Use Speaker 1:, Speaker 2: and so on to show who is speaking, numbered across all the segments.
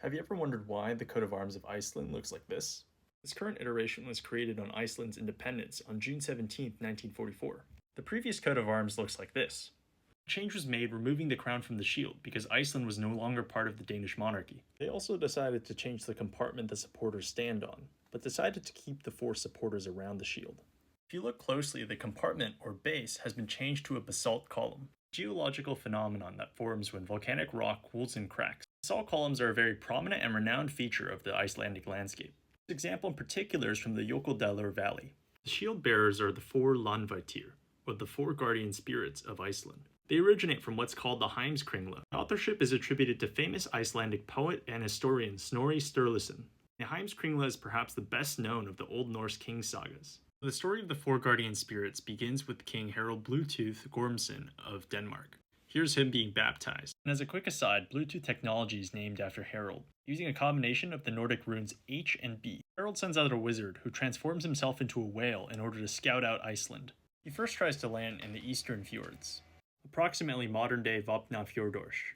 Speaker 1: Have you ever wondered why the coat of arms of Iceland looks like this? This current iteration was created on Iceland's independence on June 17, 1944. The previous coat of arms looks like this. The change was made removing the crown from the shield because Iceland was no longer part of the Danish monarchy. They also decided to change the compartment the supporters stand on, but decided to keep the four supporters around the shield. If you look closely, the compartment, or base, has been changed to a basalt column, a geological phenomenon that forms when volcanic rock cools and cracks. Basalt columns are a very prominent and renowned feature of the Icelandic landscape. This example in particular is from the Jökuldalur Valley. The shield bearers are the four Landvættir, or the four guardian spirits of Iceland. They originate from what's called the Heimskringla. The authorship is attributed to famous Icelandic poet and historian Snorri Sturluson. The Heimskringla is perhaps the best known of the Old Norse king sagas. The story of the four guardian spirits begins with King Harald Bluetooth Gormson of Denmark. Here's him being baptized. And as a quick aside, Bluetooth technology is named after Harald, using a combination of the Nordic runes H and B. Harald sends out a wizard who transforms himself into a whale in order to scout out Iceland. He first tries to land in the eastern fjords, approximately modern-day Vopnafjordorsh.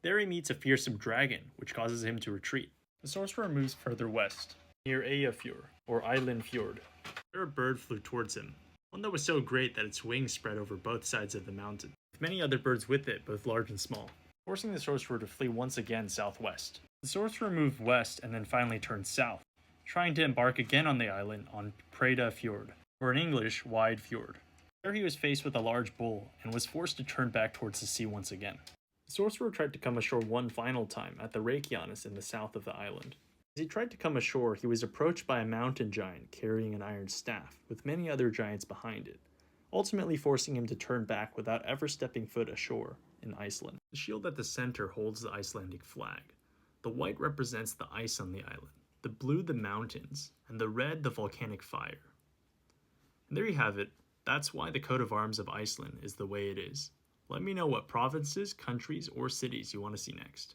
Speaker 1: There he meets a fearsome dragon, which causes him to retreat. The sorcerer moves further west, near Eyjafjord, or Island Fjord. There a bird flew towards him, one that was so great that its wings spread over both sides of the mountain, with many other birds with it, both large and small, forcing the sorcerer to flee once again southwest. The sorcerer moved west and then finally turned south, trying to embark again on the island on Preda Fjord, or in English, Wide Fjord. There he was faced with a large bull and was forced to turn back towards the sea once again. The sorcerer tried to come ashore one final time at the Reykjanes in the south of the island. As he tried to come ashore, he was approached by a mountain giant carrying an iron staff, with many other giants behind it, ultimately forcing him to turn back without ever stepping foot ashore in Iceland. The shield at the center holds the Icelandic flag. The white represents the ice on the island, the blue the mountains, and the red the volcanic fire. And there you have it. That's why the coat of arms of Iceland is the way it is. Let me know what provinces, countries, or cities you want to see next.